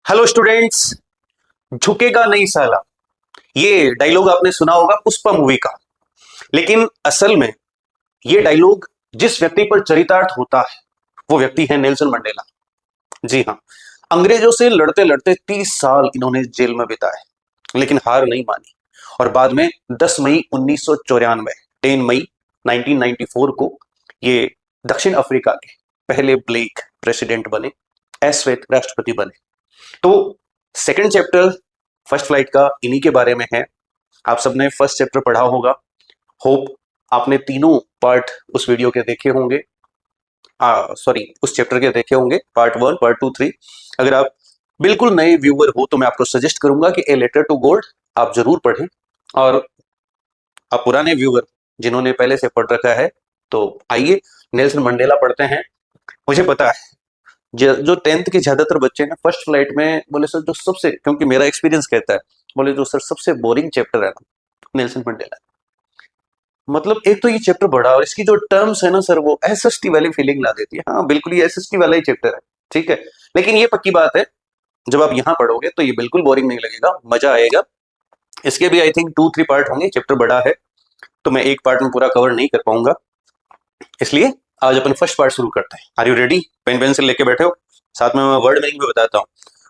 Hello students. झुकेगा नहीं साला, ये डायलॉग आपने सुना होगा पुष्पा मूवी का। लेकिन असल में ये डायलॉग जिस व्यक्ति पर चरितार्थ होता है वो व्यक्ति है नेल्सन मंडेला। जी हाँ, अंग्रेजों से लड़ते लड़ते 30 साल इन्होंने जेल में बिताए, लेकिन हार नहीं मानी। और बाद में 10 मई 1994, 10 मई 1994 को ये दक्षिण अफ्रीका के पहले ब्लैक प्रेसिडेंट बने, श्वेत राष्ट्रपति बने। तो सेकंड चैप्टर फर्स्ट फ्लाइट का इन्हीं के बारे में है। आप सबने फर्स्ट चैप्टर पढ़ा होगा। होप आपने तीनों पार्ट उस वीडियो के देखे होंगे, सॉरी उस चैप्टर के देखे होंगे, पार्ट 1, पार्ट 2, 3। अगर आप बिल्कुल नए व्यूअर हो तो मैं आपको सजेस्ट करूंगा कि ए लेटर टू गॉड आप जरूर पढ़ें। और आप पुराने व्यूअर जिन्होंने पहले से पढ़ रखा है तो आइए नेल्सन मंडेला पढ़ते हैं। मुझे पता है जो 10th के ज्यादातर बच्चे हैं फर्स्ट फ्लाइट में बोले सर जो सबसे, क्योंकि मेरा एक्सपीरियंस कहता है, बोले जो सर सबसे बोरिंग चैप्टर है ना नेल्सन मंडेला। मतलब एक तो ये चैप्टर बड़ा और इसकी जो टर्म्स है ना सर वो एसएसटी वाली फीलिंग ला देती है। हाँ बिल्कुल ये एसएसटी वाला ही चैप्टर है, ठीक है। लेकिन ये पक्की बात है जब आप यहाँ पढ़ोगे तो ये बिल्कुल बोरिंग नहीं लगेगा, मजा आएगा। इसके भी आई थिंक 2-3 पार्ट होंगे, चैप्टर बड़ा है तो मैं एक पार्ट में पूरा कवर नहीं कर पाऊंगा, इसलिए आज अपन फर्स्ट पार्ट शुरू करते हैं। Are you ready? Pen pencil लेके बैठे हो? साथ में मैं वर्ड मीनिंग भी बताता हूँ।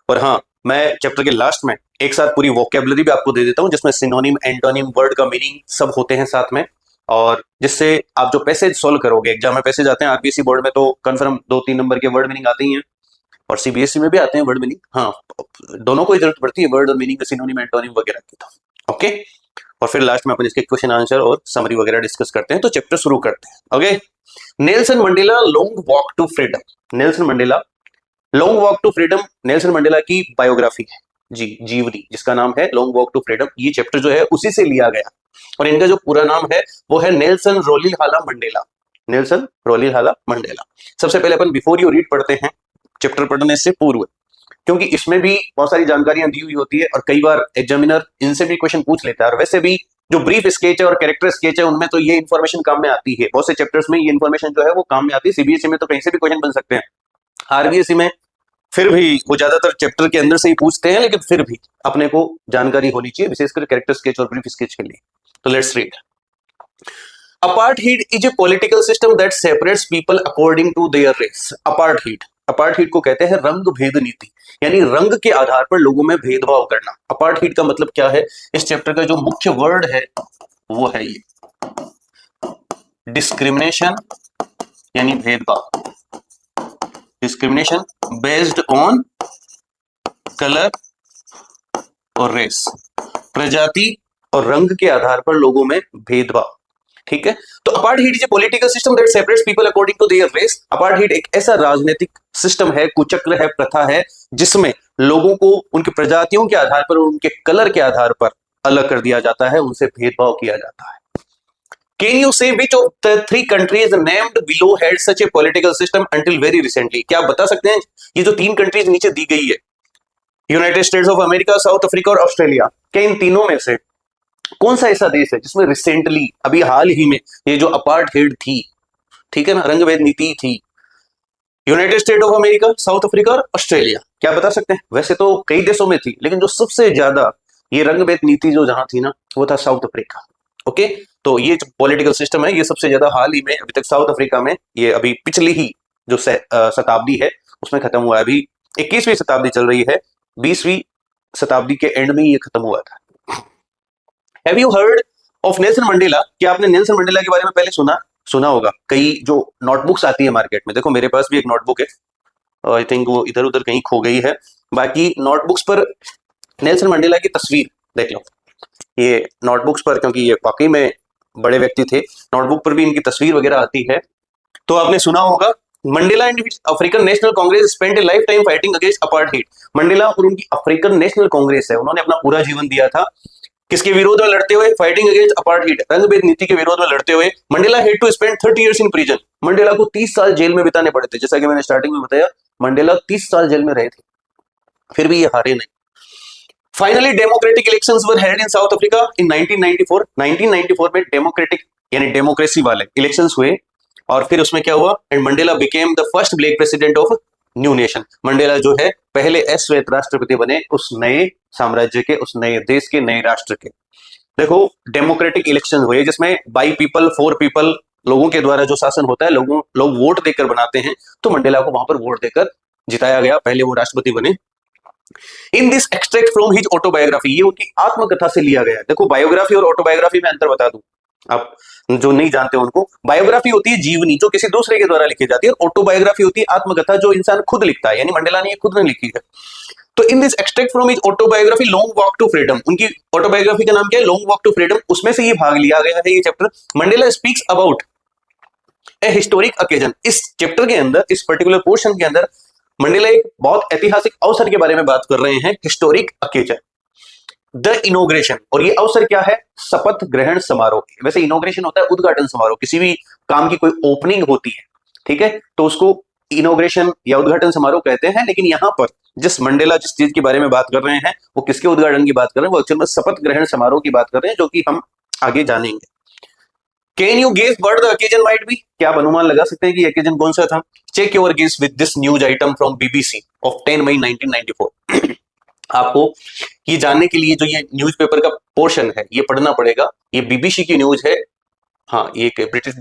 और हाँ, मैं चैप्टर के लास्ट में एक साथ पूरी वोकेबलरी भी आपको दे देता हूँ जिसमें सिनोनिम, एंटोनिम, वर्ड का मीनिंग सब होते हैं साथ में। और जिससे आप जो पैसेज सोल्व करोगे, एग्जाम में पैसेज आते हैं आरपीएससी बोर्ड में तो कंफर्म 2-3 नंबर के वर्ड मीनिंग आते ही हैं, और सीबीएसई में भी आते हैं वर्ड मीनिंग। हाँ, दोनों को ही जरूरत पड़ती है वर्ड और मीनिंग, सिनोनिम, एंटोनिम वगैरह की। तो ओके, और फिर लास्ट में अपन इसके क्वेश्चन आंसर और समरी वगैरह डिस्कस करते हैं। तो चैप्टर शुरू करते हैं। Okay, Nelson Mandela long walk to freedom. Nelson Mandela long walk to freedom Nelson Mandela की बायोग्राफी है जी, जीवनी, जिसका नाम है लॉन्ग वॉक टू फ्रीडम। ये चैप्टर जो है उसी से लिया गया, और इनका जो पूरा नाम है वो है Nelson Rolihlahla Mandela. Nelson Rolihlahla Mandela. सबसे पहले अपन बिफोर यू रीड पढ़ते हैं चैप्टर पढ़ने से पूर्व, क्योंकि इसमें भी बहुत सारी जानकारियां दी हुई होती है और कई बार एग्जामिनर इनसे भी क्वेश्चन पूछ लेता है। और वैसे भी जो ब्रीफ स्केच है और कैरेक्टर स्केच है उनमें तो ये इन्फॉर्मेशन काम में आती है, बहुत से चैप्टर्स में ये इन्फॉर्मेशन जो है वो काम में आती है। सीबीएसई में तो कहीं से भी क्वेश्चन बन सकते हैं, आरबीएसई में फिर भी वो ज्यादातर चैप्टर के अंदर से ही पूछते हैं, लेकिन फिर भी अपने को जानकारी होनी चाहिए विशेषकर कैरेक्टर स्केच और ब्रीफ स्केच के लिए। तो let's read. Apartheid is a political system that separates people according to their race. अपार्थहीड को कहते हैं रंग भेद नीति, यानी रंग के आधार पर लोगों में भेदभाव करना। अपार्थहीड का मतलब क्या है? इस चैप्टर का जो मुख्य वर्ड है वो है ये डिस्क्रिमिनेशन, यानी भेदभाव। डिस्क्रिमिनेशन बेस्ड ऑन कलर और रेस, प्रजाति और रंग के आधार पर लोगों में भेदभाव, ठीक है। तो apartheid is a political system that separates people according to their race. Apartheid एक ऐसा राजनीतिक सिस्टम है, कुचक्र है, प्रथा है, जिसमें लोगों को उनकी प्रजातियों के आधार पर, उनके कलर के आधार पर अलग कर दिया जाता है, उनसे भेदभाव किया जाता है। Can you say which of the 3 countries named below had such a political system until very recently? क्या आप बता सकते हैं ये जो 3 कंट्रीज नीचे दी गई है, United states of America, south Africa और ऑस्ट्रेलिया, क्या इन तीनों में से कौन सा ऐसा देश है जिसमें रिसेंटली, अभी हाल ही में, ये जो अपार्थहीड थी, ठीक है ना, रंगभेद नीति थी? United state of America, south Africa और ऑस्ट्रेलिया। क्या बता सकते हैं? वैसे तो कई देशों में थी, लेकिन जो सबसे ज्यादा ये रंगभेद नीति जो जहां थी ना वो था साउथ अफ्रीका। ओके, तो ये जो पॉलिटिकल सिस्टम है ये सबसे ज्यादा हाल ही में अभी तक साउथ अफ्रीका में, ये अभी पिछली ही जो शताब्दी है उसमें खत्म हुआ है। अभी 21वीं शताब्दी चल रही है, 20वीं शताब्दी के एंड में ये खत्म हुआ था। Have you heard of Nelson Mandela? क्या आपने नेल्सन मंडेला के बारे में पहले सुना होगा? कई जो नोटबुक्स आती है मार्केट में, देखो मेरे पास भी एक नोटबुक है, आई थिंक वो इधर उधर कहीं खो गई है। बाकी नोटबुक्स पर नेल्सन मंडेला की तस्वीर देख लो, ये नोटबुक्स पर, क्योंकि ये वाकई में बड़े व्यक्ति थे, नोटबुक पर भी इनकी तस्वीर वगैरह आती है। तो आपने सुना होगा, Mandela and African National Congress spent a lifetime fighting against apartheid. Mandela और उनकी अफ्रीकन नेशनल कांग्रेस है, उन्होंने अपना पूरा जीवन दिया था किसके विरोध में लड़ते हुए? फाइटिंग अगेंस्ट अपार्थहीड, रंगभेद नीति के विरोध में लड़ते हुए। Mandela had to spend 30 years in prison. Mandela को 30 साल जेल में बिताने पड़े थे, जैसा कि मैंने स्टार्टिंग में बताया, मंडेला 30 साल जेल में रहे थे, फिर भी ये हारे नहीं। Finally democratic elections were held in south Africa in 1994। 1994 में डेमोक्रेटिक यानी डेमोक्रेसी वाले इलेक्शंस हुए, और फिर उसमें क्या हुआ? And Mandela became the first black president of new nation. Mandela जो है पहले अश्वेत राष्ट्रपति बने उस नए साम्राज्य के, उस नए देश के, नए राष्ट्र के। देखो डेमोक्रेटिक इलेक्शन हुए जिसमें बाई पीपल फॉर पीपल, लोगों के द्वारा जो शासन होता है, लोग वोट देकर बनाते हैं, तो मंडेला को वहां पर वोट देकर जिताया गया, पहले वो राष्ट्रपति बने। इन this extract from his autobiography, ये उनकी आत्मकथा से लिया गया है। देखो बायोग्राफी और ऑटोबायोग्राफी में अंतर बता दूं, आप जो नहीं जानते उनको। बायोग्राफी होती है जीवनी जो किसी दूसरे के द्वारा लिखी जाती है, और ऑटोबायोग्राफी होती है आत्मकथा जो इंसान खुद लिखता है, यानी मंडेला ने ये खुद ने लिखी है। तो in this extract from his autobiography Long walk to Freedom, उनकी ऑटोबायोग्राफी का नाम क्या है? लॉन्ग वॉक टू फ्रीडम, उसमें से ये भाग लिया गया है ये chapter. Mandela speaks about A historic occasion, इस चैप्टर के अंदर, इस पर्टिकुलर पोर्शन के अंदर मंडेला एक बहुत ऐतिहासिक अवसर के बारे में बात कर रहे हैं, हिस्टोरिक ओकेजन, द इनोग्रेशन। और ये अवसर क्या है? शपथ ग्रहण समारोह। वैसे इनोग्रेशन होता है उद्घाटन समारोह, किसी भी काम की कोई ओपनिंग होती है, ठीक है, तो उसको इनोग्रेशन या उद्घाटन समारोह कहते हैं। लेकिन यहां पर जिस मंडेला जिस चीज के बारे में बात कर रहे हैं वो किसके उद्घाटन की बात कर रहे हैं? वो एक्चुअल में शपथ ग्रहण समारोह की बात कर रहे हैं, जो कि हम आगे जानेंगे। Can you guess what the occasion might be? क्या आप अनुमान लगा सकते हैं कि ओकेजन कौन सा था? Check your guess with this news item from BBC of 10 May 1994। आपको ये जानने के लिए जो ये न्यूज़पेपर का पोर्शन है ये पढ़ना पड़ेगा। ये बीबीसी की न्यूज है, हाँ, ये एक ब्रिटिश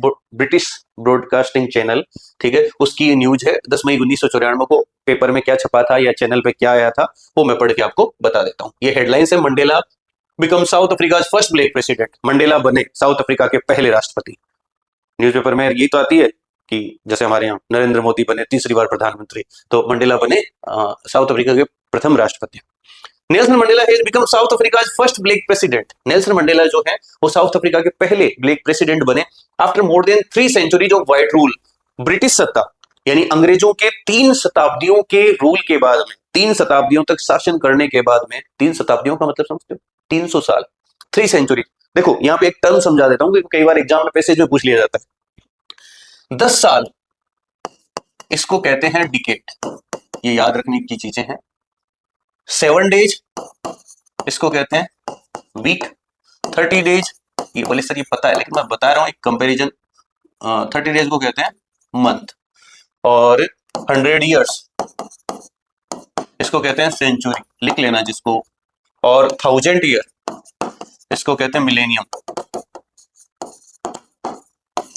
ब्रॉडकास्टिंग चैनल, ठीक है, उसकी न्यूज है। 10 मई 1994 को पेपर में क्या छपा था या चैनल पे क्या आया था वो मैं पढ़ के आपको बता देता हूँ। ये हेडलाइंस है, Mandela become south Africa first black president, Mandela बने साउथ अफ्रीका के पहले राष्ट्रपति। न्यूज़पेपर में ये तो आती है कि जैसे हमारे यहाँ नरेंद्र मोदी बने तीसरी बार प्रधानमंत्री, तो मंडेला बने साउथ अफ्रीका के प्रथम राष्ट्रपति। Nelson Mandela has become South Africa's first black president, Nelson Mandela जो है वो साउथ अफ्रीका के पहले ब्लैक प्रेसिडेंट बने after more than 3 centuries of white rule. British सत्ता यानी अंग्रेजों के 3 शताब्दियों के रूल के बाद में, 3 शताब्दियों तक शासन करने के बाद में, 3 शताब्दियों का मतलब समझते हो? 300 साल, 3 सेंचुरी। देखो यहाँ पे एक टर्म समझा देता हूँ, क्योंकि कई बार एग्जाम में पैसेज में पूछ लिया जाता है। 10 साल इसको कहते हैं डिकेड, ये याद रखने की चीजें हैं। 7 डेज इसको कहते हैं वीक। 30 डेज, ये बोले सर ये पता है लेकिन मैं बता रहा हूं एक कंपैरिजन, 30 डेज को कहते हैं मंथ। और 100 ईयर्स इसको कहते हैं सेंचुरी, लिख लेना जिसको। और 1000 ईयर इसको कहते हैं मिलेनियम,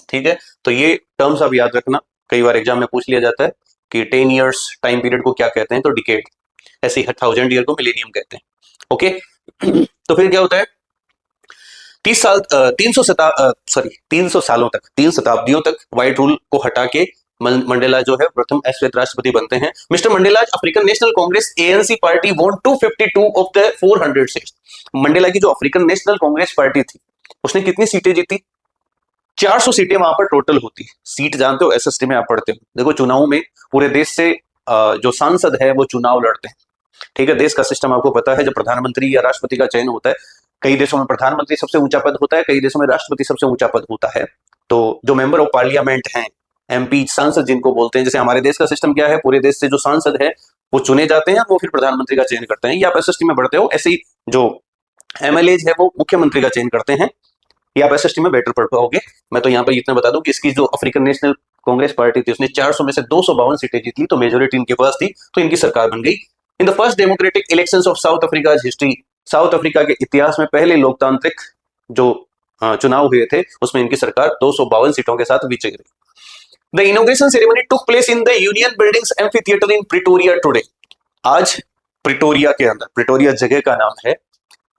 ठीक है। तो ये टर्म्स आप याद रखना, कई बार एग्जाम में पूछ लिया जाता है कि 10 ईयर्स टाइम पीरियड को क्या कहते हैं, तो डिकेड। ऐसे ही 1000 ईयर को मिलेनियम कहते हैं, ओके। तो फिर क्या होता है? 300 सालों तक, 3 शताब्दियों तक व्हाइट रूल को हटा के मंडेला जो है प्रथम श्वेत राष्ट्रपति बनते हैं। Mr Mandela African National Congress ANC party won 252 of the 400 seats. Mandela की जो अफ्रीकन नेशनल कांग्रेस पार्टी थी उसने कितनी सीटें जीती? 400 सीटें वहां पर टोटल होती है। सीट जानते हो, SST में आप पढ़ते हो। देखो चुनाव में पूरे देश से जो सांसद है वो चुनाव लड़ते हैं, ठीक है। देश का सिस्टम आपको पता है, जब प्रधानमंत्री या राष्ट्रपति का चयन होता है, कई देशों में प्रधानमंत्री सबसे ऊंचा पद होता है, कई देशों में राष्ट्रपति सबसे ऊंचा पद होता है। तो जो मेंबर ऑफ पार्लियामेंट हैं, MP, सांसद जिनको बोलते हैं, जैसे हमारे देश का सिस्टम क्या है, पूरे देश से जो सांसद है वो चुने जाते हैं, वो फिर प्रधानमंत्री का चयन करते हैं। ये आप SST में पढ़ते हो। ऐसे ही जो MLAs है वो मुख्यमंत्री का चयन करते हैं। ये आप SST में बेटर पढ़ पाओगे। मैं तो यहाँ पर इतना बता दूं कि इसकी जो अफ्रीकन नेशनल कांग्रेस पार्टी थी उसने 400 में से 252 सीटें जीत ली, तो मेजोरिटी इनके पास थी, तो इनकी सरकार बन गई। In the first democratic elections of south Africa history, south Africa के इतिहास में पहले लोकतांत्रिक जो चुनाव हुए थे उसमें इनकी सरकार 252 सीटों के साथ विजयी रही। The inauguration ceremony took place in the union buildings amphitheatre in Pretoria today. आज प्रिटोरिया के अंदर, प्रिटोरिया जगह का नाम है,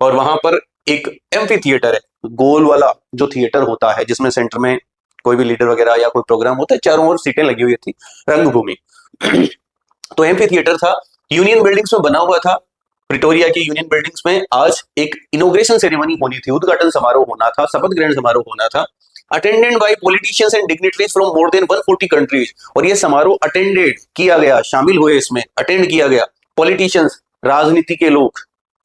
और वहां पर एक एम्फीथिएटर है, गोल वाला जो थिएटर होता है जिसमें सेंटर में कोई भी लीडर वगैरह या कोई प्रोग्राम होता है, चारों ओर सीटें लगी हुई थी, रंगभूमि। तो एम्फीथिएटर था, यूनियन बिल्डिंग्स में बना हुआ था। प्रिटोरिया की यूनियन बिल्डिंग्स में आज एक इनॉग्रेशन सेरेमनी होनी थी, उद्घाटन समारोह होना था, शपथ ग्रहण समारोह होना था, attended by politicians and dignitaries from more than 140 countries. और ये समारोह अटेंडेड किया गया, शामिल हुए इसमें, अटेंड किया गया पॉलिटिशियंस, राजनीति के लोग,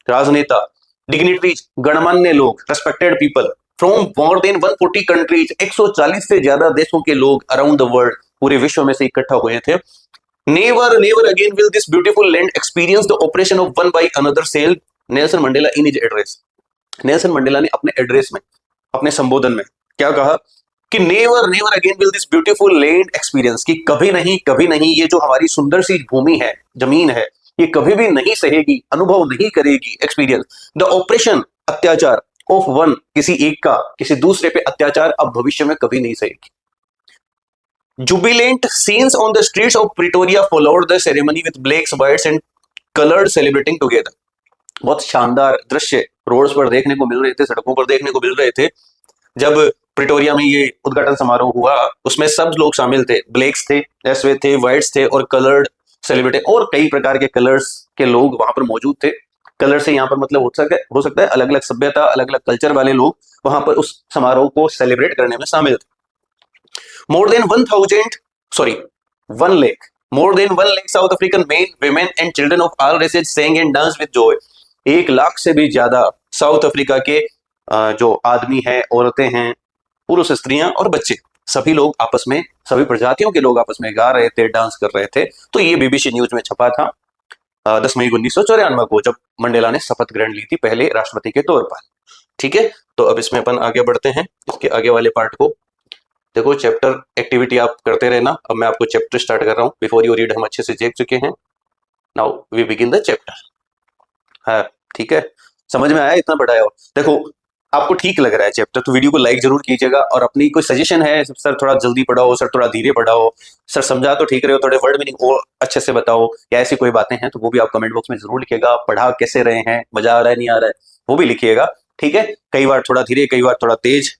राजनेता, डिग्निटरीज, गणमान्य लोग, respected people from more than 140 countries, 140 से ज्यादा देशों के लोग अराउंड द वर्ल्ड, पूरे विश्व में से इकट्ठा हुए थे। Never again will this beautiful land experience the oppression of one by another, said Nelson Mandela in his address। Nelson Mandela ने अपने एड्रेस में, अपने संबोधन में क्या कहा कि never never again will this beautiful land experience, कि कभी नहीं ये जो हमारी सुंदर सी भूमि है, जमीन है, ये कभी भी नहीं सहेगी, अनुभव नहीं करेगी एक्सपीरियंस द ऑपरेशन, अत्याचार ऑफ वन, किसी एक का किसी दूसरे पे अत्याचार अब भविष्य में कभी नहीं सहेगी। Jubilant scenes on the streets of Pretoria followed the ceremony with blacks, whites and coloured celebrating together. बहुत शानदार दृश्य रोड्स पर देखने को मिल रहे थे, सड़कों पर देखने को मिल रहे थे। जब प्रिटोरिया में ये उद्घाटन समारोह हुआ, उसमें सब लोग शामिल थे, ब्लैक्स थे, एसवे थे, व्हाइट्स थे और कलर्ड सेलिब्रिटी, और कई प्रकार के कलर्स के लोग वहां पर मौजूद थे। कलर से यहाँ पर मतलब हो सकता है अलग अलग सभ्यता, अलग अलग कल्चर वाले लोग वहां पर उस समारोह को सेलिब्रेट करने में शामिल थे। More than 1 lakh, more than 1 lakh South African men, women and children of all races sang and danced with joy। 1 lakh से भी ज्यादा साउथ अफ्रीका के जो आदमी हैं, औरतें हैं, पुरुष, स्त्रियां और बच्चे, सभी लोग आपस में, सभी प्रजातियों के लोग आपस में गा रहे थे, डांस कर रहे थे। तो ये बीबीसी न्यूज में छपा था 10 मई 1994 को, जब मंडेला ने शपथ ग्रहण ली थी पहले राष्ट्रपति के तौर पर। ठीक है, तो अब इसमें अपन आगे बढ़ते हैं, इसके आगे वाले पार्ट को देखो। चैप्टर एक्टिविटी आप करते रहना। अब मैं आपको चैप्टर स्टार्ट कर रहा हूं। बिफोर यू रीड हम अच्छे से देख चुके हैं। Now we begin the chapter. हाँ ठीक है, समझ में आया? इतना बढ़ाया हो? देखो आपको ठीक लग रहा है चैप्टर तो वीडियो को लाइक जरूर कीजिएगा, और अपनी कोई सजेशन है, सर थोड़ा जल्दी पढ़ाओ, सर थोड़ा धीरे पढ़ाओ, सर समझा तो ठीक रहे हो, थोड़े वर्ड मीनिंग और अच्छे से बताओ, या ऐसी कोई बातें हैं तो वो भी आप कमेंट बॉक्स में जरूर लिखिएगा। पढ़ा कैसे रहे हैं, मजा आ रहा है नहीं आ रहा है, वो भी लिखिएगा। ठीक है, कई बार थोड़ा धीरे, कई बार थोड़ा तेज।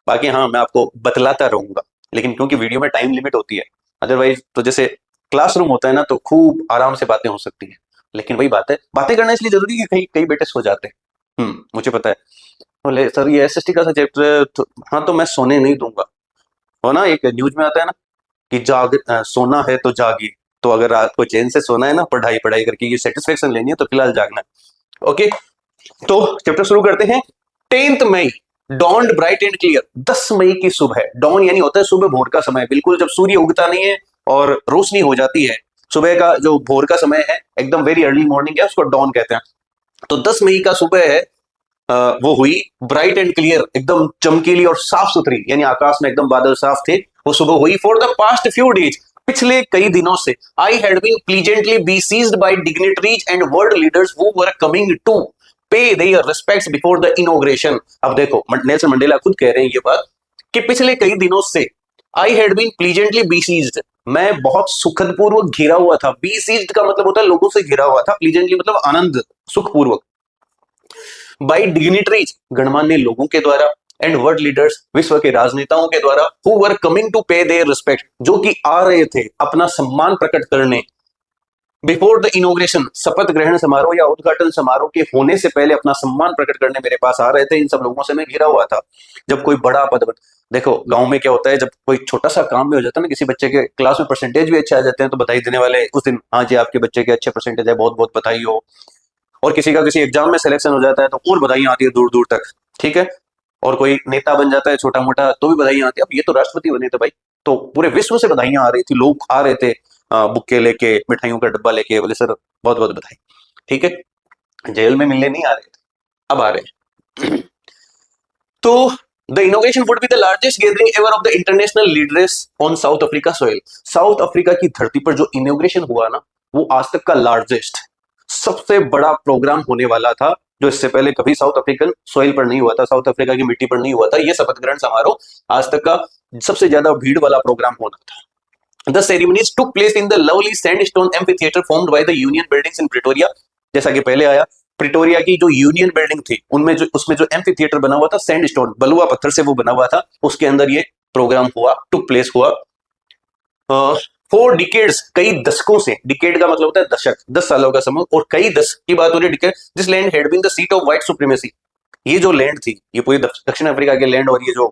बाकी हाँ, मैं आपको बतलाता रहूंगा, लेकिन क्योंकि वीडियो में टाइम लिमिट होती है, अदरवाइज तो जैसे क्लासरूम होता है ना, तो खूब आराम से बातें हो सकती है। लेकिन वही बात है, बातें करना इसलिए जरूरी है, कई कई बेटे सो जाते हैं। मुझे पता है, बोले सर ये एसएसटी का सा चैप्टर है तो, हाँ तो मैं सोने नहीं दूंगा। हो ना, एक न्यूज में आता है ना कि सोना है तो जागिए। तो अगर रात को चैन से सोना है ना, पढ़ाई करके ये सेटिस्फेक्शन लेनी है, तो फिलहाल जागना है। ओके, तो चैप्टर शुरू करते हैं। 10 मई, डॉन्ड ब्राइट एंड क्लियर। 10 मई की सुबह, डॉन यानी होता है सुबह भोर का समय, बिल्कुल जब सूर्य उगता नहीं है और रोशनी हो जाती है, सुबह का जो भोर का समय है, एकदम वेरी अर्ली मॉर्निंग है, उसको डॉन कहते हैं। तो 10 मई का सुबह है, वो हुई ब्राइट एंड क्लियर, एकदम चमकीली और साफ सुथरी, यानी आकाश में एकदम बादल साफ थे, वो सुबह हुई। For the past few days, पिछले कई दिनों से, I had been pleasantly besieged by dignitaries and world leaders who were coming to pay their respects before the inauguration. अब देखो, नेल्सन मंडेला खुद कह रहे हैं ये बात कि पिछले कई दिनों से आई हैड बीन प्लीजेंटली बेसीज्ड, मैं बहुत सुखदपूर्वक घिरा हुआ था। बेसीज्ड का मतलब होता है लोगों से घिरा हुआ था, प्लीजेंटली मतलब आनंद, सुखपूर्वक। बाय डिग्निटरीज, गणमान्य लोगों के द्वारा, एंड वर्ल्ड लीडर्स, विश्व के राजनेताओं के द्वारा, who were coming to pay there respect, जो कि आ रहे थे अपना सम्मान प्रकट करने, बिफोर द इनॉग्रेशन, शपथ ग्रहण समारोह या उद्घाटन समारोह के होने से पहले अपना सम्मान प्रकट करने मेरे पास आ रहे थे। इन सब लोगों से मैं घिरा हुआ था। जब कोई बड़ा पद, देखो गांव में क्या होता है, जब कोई छोटा सा काम भी हो जाता है ना, किसी बच्चे के क्लास में परसेंटेज भी अच्छे आ जाते हैं, तो बधाई देने वाले उस दिन, हाँ जी आपके बच्चे के अच्छे परसेंटेज है, बहुत बहुत बधाई हो। और किसी का किसी एग्जाम में सिलेक्शन हो जाता है तो और बधाइयां आती है दूर दूर तक। ठीक है, और कोई नेता बन जाता है छोटा मोटा, तो भी बधाइयां आती है। अब ये तो राष्ट्रपति बने थे भाई, तो पूरे विश्व से बधाइयां आ रही थी, लोग आ रहे थे बुक्के लेके, मिठाइयों का डब्बा लेके, बोले सर बहुत बहुत बधाई। ठीक है, जेल में मिलने नहीं आ रहे थे, अब आ रहे हैं। तो the inauguration would be the largest gathering ever of the international leaders on south Africa soil. South Africa की धरती पर जो इनोग्रेशन हुआ ना, वो आज तक का लार्जेस्ट, सबसे बड़ा प्रोग्राम होने वाला था, जो इससे पहले कभी साउथ अफ्रीकन सोइल पर नहीं हुआ था, साउथ अफ्रीका की मिट्टी पर नहीं हुआ था। ये शपथ ग्रहण समारोह आज तक का सबसे ज्यादा भीड़ वाला प्रोग्राम होना था। The ceremonies took place in the lovely sandstone amphitheater formed by the Union buildings in Pretoria। जैसा कि पहले आया, प्रिटोरिया की जो यूनियन बिल्डिंग थी, उसमें जो एम्फी थिएटर बना हुआ था, सैंडस्टोन, बलुआ पत्थर से वो बना हुआ था, उसके अंदर ये प्रोग्राम हुआ, टुक प्लेस हुआ। 4 डिकेड्स, कई दशकों से, डिकेड का मतलब होता है दशक, 10 सालों का समय, और कई दशक की बात हो रही है, decade. This land had been the seat of white supremacy. ये जो लैंड थी, ये पूरी दक्षिण अफ्रीका के लैंड, और ये जो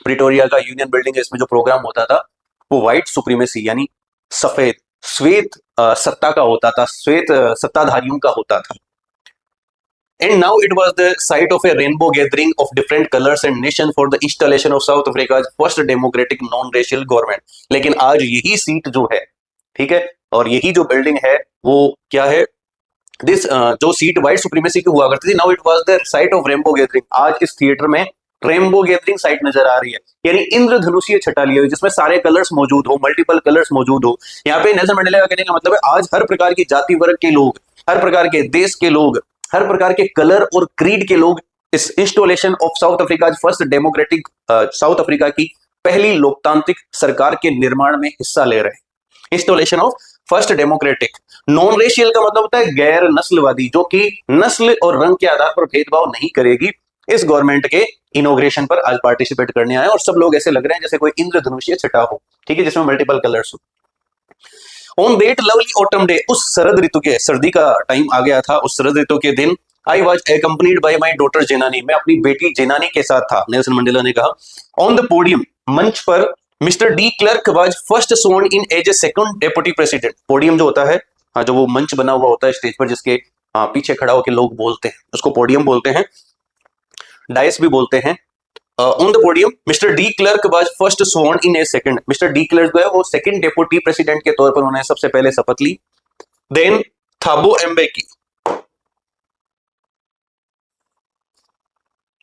प्रिटोरिया का यूनियन बिल्डिंग है, इसमें जो प्रोग्राम होता था, वो व्हाइट सुप्रीमेसी यानी सफेद, श्वेत सत्ता का होता था, श्वेत सत्ताधारियों का होता था। And now it was the site of A rainbow gathering of different colours and nation for the installation of south Africa's first democratic non racial government. लेकिन आज यही सीट जो है, ठीक है, और यही जो बिल्डिंग है, वो क्या है, दिस जो सीट व्हाइट सुप्रीमेसी की हुआ करती थी, now it was the site of rainbow gathering. आज इस थिएटर में रेनबो गैदरिंग साइट नजर आ रही है, यानी इंद्रधनुषीय छटा ली हुई जिसमें सारे कलर्स मौजूद हो, मल्टीपल कलर्स मौजूद हो। यहाँ पे नेल्सन मंडेला का कहने का मतलब है आज हर प्रकार की जाति वर्ग के लोग, हर प्रकार के देश के लोग, हर प्रकार के कलर और क्रीड के लोग इस installation of south Africa first democratic south Africa की पहली लोकतांत्रिक सरकार के निर्माण में हिस्सा ले रहे हैं। Installation of first democratic, non racial का मतलब होता है गैर नस्लवादी, जो कि नस्ल और रंग के आधार पर भेदभाव नहीं करेगी। इस गवर्नमेंट के इनॉग्रेशन पर आज पार्टिसिपेट करने आए और सब लोग ऐसे लग रहे हैं जैसे कोई इंद्रधनुषीय छटा हो, ठीक है, जिसमें मल्टीपल कलर्स हो। On that lovely autumn day, उस शरद ऋतु के, सर्दी का टाइम आ गया था, उस शरद ऋतु के दिन I was accompanied by my daughter Zenani, मैं अपनी बेटी जेनानी के साथ था, नेल्सन मंडेला ने कहा। ऑन द पोडियम, मंच पर Mister de Klerk was first sworn in as a second deputy president. Podium जो होता है, हाँ, जो वो मंच बना हुआ होता है स्टेज पर जिसके पीछे खड़ा होकर लोग बोलते हैं, उसको पोडियम बोलते हैं, डायस भी बोलते हैं। On the podium Mister de Klerk was first sworn in a second, Mister de Klerk जो है वो सेकंड डेप्यूटी प्रेसिडेंट के तौर पर उन्होंने सबसे पहले शपथ ली। देन थाबो एम्बेकी,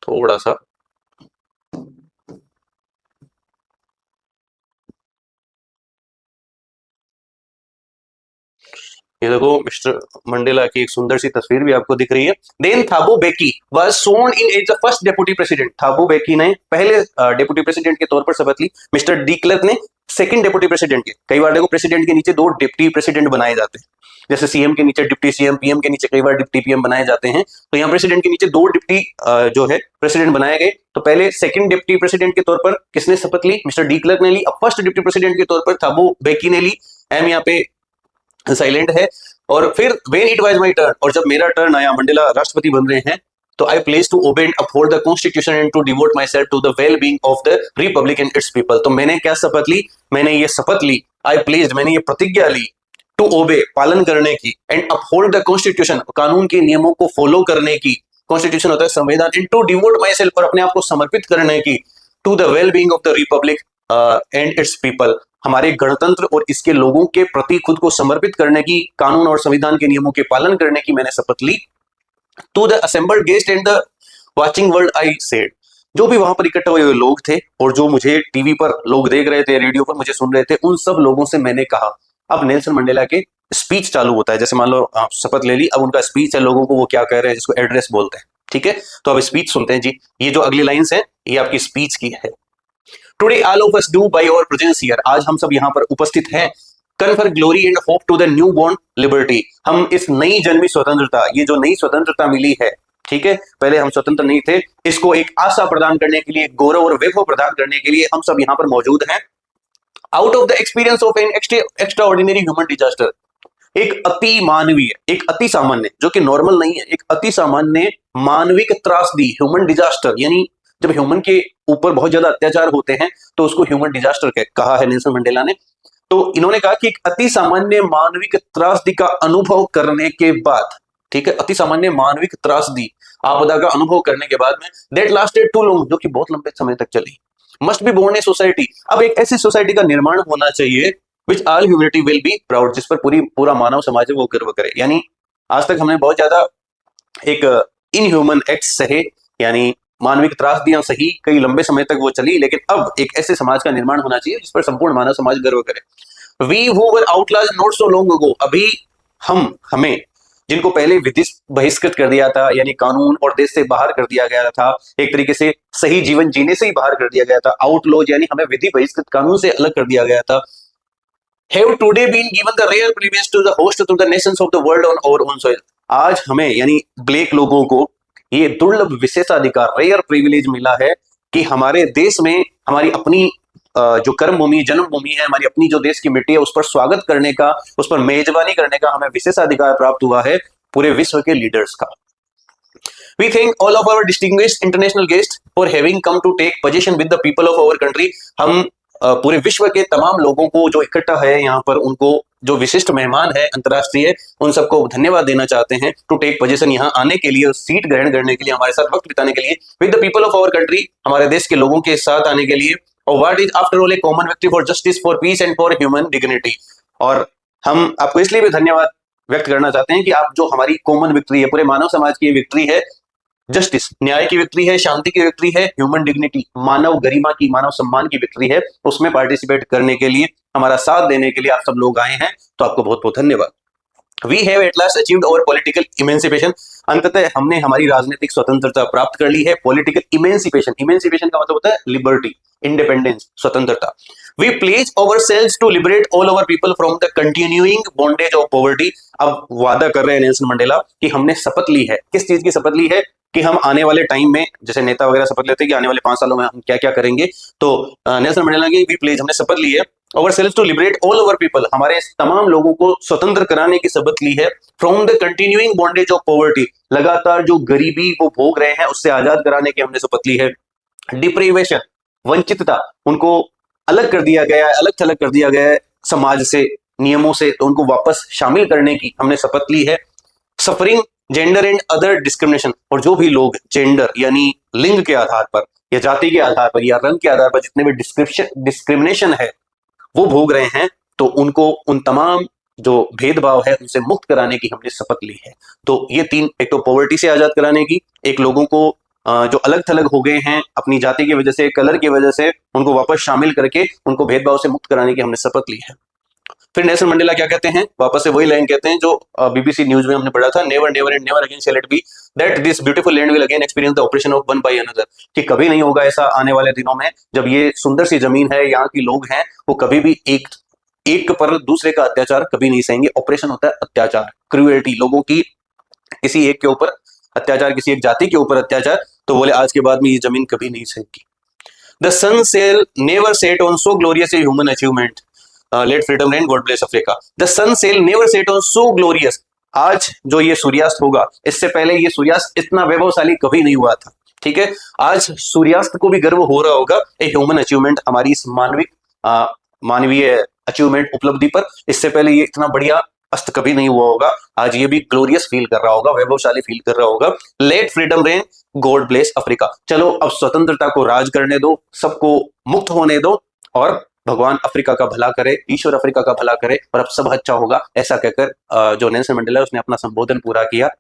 थोड़ा सा ये देखो, मिस्टर मंडेला की एक सुंदर सी तस्वीर भी आपको दिख रही है। Then Thabo Mbeki was sworn in as the first deputy president, Thabo Mbeki ने पहले डेप्यूटी प्रेसिडेंट के तौर पर शपथ ली। मिस्टर डी क्लर्क ने सेकंड डेप्यूटी प्रेसिडेंट के, कई बार देखो प्रेसिडेंट के नीचे दो डिप्टी प्रेसिडेंट बनाए जाते हैं, जैसे सीएम के नीचे डिप्टी सीएम, पीएम के नीचे कई बार डिप्टी पीएम बनाए जाते हैं, तो यहाँ प्रेसिडेंट के नीचे दो डिप्टी जो है प्रेसिडेंट बनाए गए। तो पहले सेकंड डिप्टी प्रेसिडेंट के तौर पर किसने शपथ ली? मिस्टर डी क्लर्क ने ली। अब फर्स्ट डिप्टी प्रेसिडेंट के तौर पर थाबो बेकी ने ली। एम यहाँ पे साइलेंट है। और फिर when it was my turn, और जब मेरा टर्न आया, मंडेला राष्ट्रपति बन रहे हैं, तो I place to obey and uphold the constitution and to devote myself to the well being of the republic and its people. तो मैंने क्या शपथ ली? मैंने ये शपथ ली, आई प्लेस्ड, मैंने ये प्रतिज्ञा ली, टू ओबे, पालन करने की, एंड अपहोल्ड द कॉन्स्टिट्यूशन, कानून के नियमों को फॉलो करने की, कॉन्स्टिट्यूशन होता है संविधान, and to devote myself, और अपने आप को समर्पित करने की, to the well being of the republic and its people, हमारे गणतंत्र और इसके लोगों के प्रति खुद को समर्पित करने की, कानून और संविधान के नियमों के पालन करने की मैंने शपथ ली। To the assembled guest and the watching world I said, जो भी वहां पर इकट्ठे हुए लोग थे और जो मुझे टीवी पर लोग देख रहे थे, रेडियो पर मुझे सुन रहे थे, उन सब लोगों से मैंने कहा। अब नेल्सन मंडेला के स्पीच चालू होता है, जैसे मान लो आप शपथ ले ली, अब उनका स्पीच है, लोगों को वो क्या कह रहे हैं, जिसको एड्रेस बोलते हैं, ठीक है। तो अब स्पीच सुनते हैं जी। ये जो अगली लाइंस है ये आपकी स्पीच की है। Today all of us do by our presence here, आज हम सब यहाँ पर उपस्थित हैं, confer glory and hope to the newborn liberty, हम इस नई जन्मी स्वतंत्रता, ये जो नई स्वतंत्रता मिली है, ठीक है, पहले हम स्वतंत्र नहीं थे, इसको एक आशा प्रदान करने के लिए, गौरव और वैभव प्रदान करने के लिए हम सब यहाँ पर मौजूद हैं। Out of the experience of an extra ordinary human disaster, एक अति मानवीय, एक अति सामान्य, जो कि नॉर्मल नहीं है, एक अति सामान्य मानविक त्रासदी, ह्यूमन डिजास्टर, यानी जब ह्यूमन के ऊपर बहुत ज्यादा अत्याचार होते हैं तो उसको ह्यूमन डिजास्टर कहा है नेल्सन मंडेला ने। तो इन्होंने कहा कि एक अति सामान्य मानविक त्रासदी का अनुभव करने के बाद, ठीक है, अति सामान्य मानविक त्रासदी, आपदा का अनुभव करने के बाद में, दैट लास्टेड टू लॉन्ग, जो कि बहुत लंबे समय तक चली, must be born a society, अब एक ऐसी सोसाइटी का निर्माण होना चाहिए which all humanity will be proud, जिस पर पूरा मानव समाज है वो गर्व करे। यानी आज तक हमने बहुत ज्यादा एक इनह्यूमन एक्ट सहे, यानी मानविक त्रासदियां सही, कई लंबे समय तक वो चली, लेकिन अब एक ऐसे समाज का निर्माण होना चाहिए जिस पर संपूर्ण मानव समाज गर्व करे। We who were outlaws not so long ago, अभी हमें जिनको पहले विधि बहिष्कृत कर दिया था, यानी कानून और देश से बाहर कर दिया गया था, एक तरीके से सही जीवन जीने से ही बाहर कर दिया गया था, आउटलॉज यानी हमें विधि बहिष्कृत, कानून से अलग कर दिया गया था, have today been given the rare privilege to the host to the nations of the world on our own soil, आज हमें यानी ब्लैक लोगों को ये दुर्लभ विशेषाधिकार, रेयर प्रिविलेज मिला है कि हमारे देश में हमारी अपनी जो कर्म भूमि, जन्मभूमि है, हमारी अपनी जो देश की मिट्टी है, उस पर स्वागत करने का, उस पर मेजबानी करने का हमें विशेषाधिकार प्राप्त हुआ है पूरे विश्व के लीडर्स का। We thank all of our distinguished international guests for having come to take possession with the people of our country, हम पूरे विश्व के तमाम लोगों को जो इकट्ठा है यहाँ पर, उनको जो विशिष्ट मेहमान है अंतर्राष्ट्रीय, उन सबको धन्यवाद देना चाहते हैं टू टेक पोजीशन, यहाँ आने के लिए, सीट ग्रहण करने के लिए, हमारे साथ वक्त बिताने के लिए, with the people of our country, हमारे देश के लोगों के साथ आने के लिए। और what is after all A common victory for justice, for piece and for human dignity, और हम आपको इसलिए भी धन्यवाद व्यक्त करना चाहते हैं कि आप जो हमारी कॉमन विक्ट्री है, पूरे मानव समाज की विक्ट्री है, जस्टिस, न्याय की विक्ट्री है, शांति की विक्ट्री है, ह्यूमन डिग्निटी, मानव गरिमा की, मानव सम्मान की विक्ट्री है। उसमें पार्टिसिपेट करने के लिए, हमारा साथ देने के लिए आप सब लोग आए हैं, तो आपको बहुत बहुत धन्यवाद। We have at last achieved our political emancipation. अंततः हमने हमारी राजनीतिक स्वतंत्रता प्राप्त कर ली है। पॉलिटिकल इमेंसिपेशन, इमेंसिपेशन का मतलब होता है लिबर्टी, इंडिपेंडेंस, स्वतंत्रता। We pledge ourselves to liberate all our people from the continuing bondage of poverty. अब वादा कर रहे हैं नेल्सन मंडेला कि हमने शपथ ली है। किस चीज की शपथ ली है? कि हम आने वाले टाइम में, जैसे नेता वगैरह शपथ लेते हैं कि आने वाले 5 सालों में हम क्या क्या करेंगे, तो नेल्सन मंडेला की भी प्लेज, हमने शपथ ली है ourselves to liberate all our people, हमारे तमाम लोगों को स्वतंत्र कराने की शपथ ली है। From the continuing bondage of poverty, लगातार जो गरीबी वो भोग रहे हैं उससे आजाद कराने की हमने शपथ ली है। डिप्रीवेशन, वंचितता, उनको अलग कर दिया गया है, अलग थलग कर दिया गया है समाज से, नियमों से, तो उनको वापस शामिल करने की हमने शपथ ली है। Suffering, gender and other discrimination, और जो भी लोग जेंडर यानी लिंग के आधार पर या जाति के आधार पर या रंग के आधार पर जितने भी डिस्क्रिमिनेशन है वो भोग रहे हैं, तो उनको, उन तमाम जो भेदभाव है उनसे मुक्त कराने की हमने शपथ ली है। तो ये 3, एक तो पॉवर्टी से आजाद कराने की, एक लोगों को जो अलग थलग हो गए हैं अपनी जाति की वजह से, कलर की वजह से, उनको वापस शामिल करके उनको भेदभाव से मुक्त कराने की हमने शपथ ली है। फिर नेल्सन मंडेला क्या कहते हैं? वापस से वही लाइन कहते हैं जो बीबीसी न्यूज में हमने पढ़ा था, never never and never again shall it be that this beautiful land will again experience the oppression of one by another, कि कभी नहीं होगा ऐसा आने वाले दिनों में जब ये सुंदर सी जमीन है, यहाँ की लोग हैं, वो कभी भी एक पर दूसरे का अत्याचार कभी नहीं सहेंगे। ऑपरेशन होता है अत्याचार, क्रूएल्टी, लोगों की किसी एक के ऊपर अत्याचार, किसी एक जाति के ऊपर अत्याचार, तो बोले आज के बाद में ये जमीन कभी नहीं सहेगी। The sun shall never set on so glorious a human achievement, let freedom reign, God bless Africa. The sun shall never set on so glorious, आज जो ये सूर्यास्त होगा, इससे पहले ये सूर्यास्त इतना वैभवशाली कभी नहीं हुआ था। ठीक है, आज सूर्यास्त को भी गर्व हो रहा होगा ए ह्यूमन अचीवमेंट, हमारी इस मानवीय अचीवमेंट, उपलब्धि पर। इससे पहले ये इतना बढ़िया अस्त कभी नहीं हुआ होगा, आज ये भी ग्लोरियस फील कर रहा होगा, वैभवशाली फील कर रहा होगा। Let freedom reign, God bless Africa. चलो अब स्वतंत्रता को राज करने दो, सबको मुक्त होने दो, और भगवान अफ्रीका का भला करे, ईश्वर अफ्रीका का भला करे, और अब सब अच्छा होगा, ऐसा कहकर जो नेल्सन मंडेला उसने अपना संबोधन पूरा किया।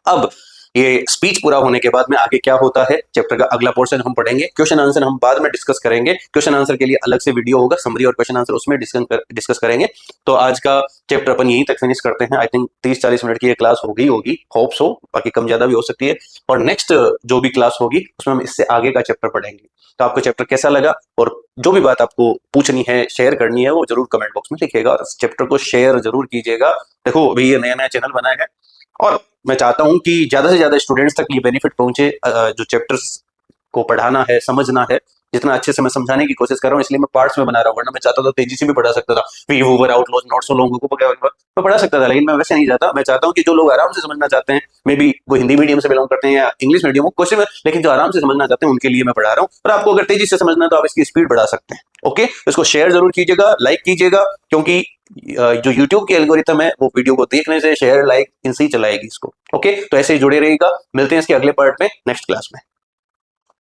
अब ये स्पीच पूरा होने के बाद में आगे क्या होता है, चैप्टर का अगला पोर्शन हम पढ़ेंगे। क्वेश्चन आंसर हम बाद में डिस्कस करेंगे, क्वेश्चन आंसर के लिए अलग से वीडियो होगा, समरी और क्वेश्चन आंसर उसमें डिस्कस करेंगे। तो आज का चैप्टर अपन यहीं तक फिनिश करते हैं। आई थिंक 30-40 मिनट की ये क्लास हो गई होगी, होप सो, बाकी कम ज्यादा भी हो सकती है। और नेक्स्ट जो भी क्लास होगी उसमें हम इससे आगे का चैप्टर पढ़ेंगे। तो आपको चैप्टर कैसा लगा, और जो भी बात आपको पूछनी है, शेयर करनी है, वो जरूर कमेंट बॉक्स में लिखिएगा, और इस चैप्टर को शेयर जरूर कीजिएगा। देखो अभी ये नया नया चैनल बना है, और मैं चाहता हूं कि ज्यादा से ज्यादा स्टूडेंट्स तक ये बेनिफिट पहुंचे। जो चैप्टर्स को पढ़ाना है, समझना है, जितना अच्छे से मैं समझाने की कोशिश कर रहा हूं, इसलिए मैं पार्ट्स में बना रहा हूं। वरना मैं चाहता था तेजी से भी पढ़ा सकता था, we who were outlaws not so long को मैं पढ़ा सकता था, लेकिन मैं वैसे नहीं चाहता। मैं चाहता हूं कि जो लोग आराम से समझना चाहते हैं, मे बी वो हिंदी मीडियम से बिलोंग करते हैं या इंग्लिश मीडियम को क्वेश्चन में, लेकिन जो आराम से समझना चाहते हैं उनके लिए मैं पढ़ा रहा हूँ। और आपको अगर तेजी से समझना है तो आप इसकी स्पीड बढ़ा सकते हैं। ओके, इसको शेयर जरूर कीजिएगा, लाइक कीजिएगा, क्योंकि जो YouTube की एल्गोरिथम है वो वीडियो को देखने से, शेयर, लाइक, इनसे ही चलाएगी इसको। ओके, तो ऐसे ही जुड़े रहिएगा। मिलते हैं इसके अगले पार्ट में नेक्स्ट क्लास में।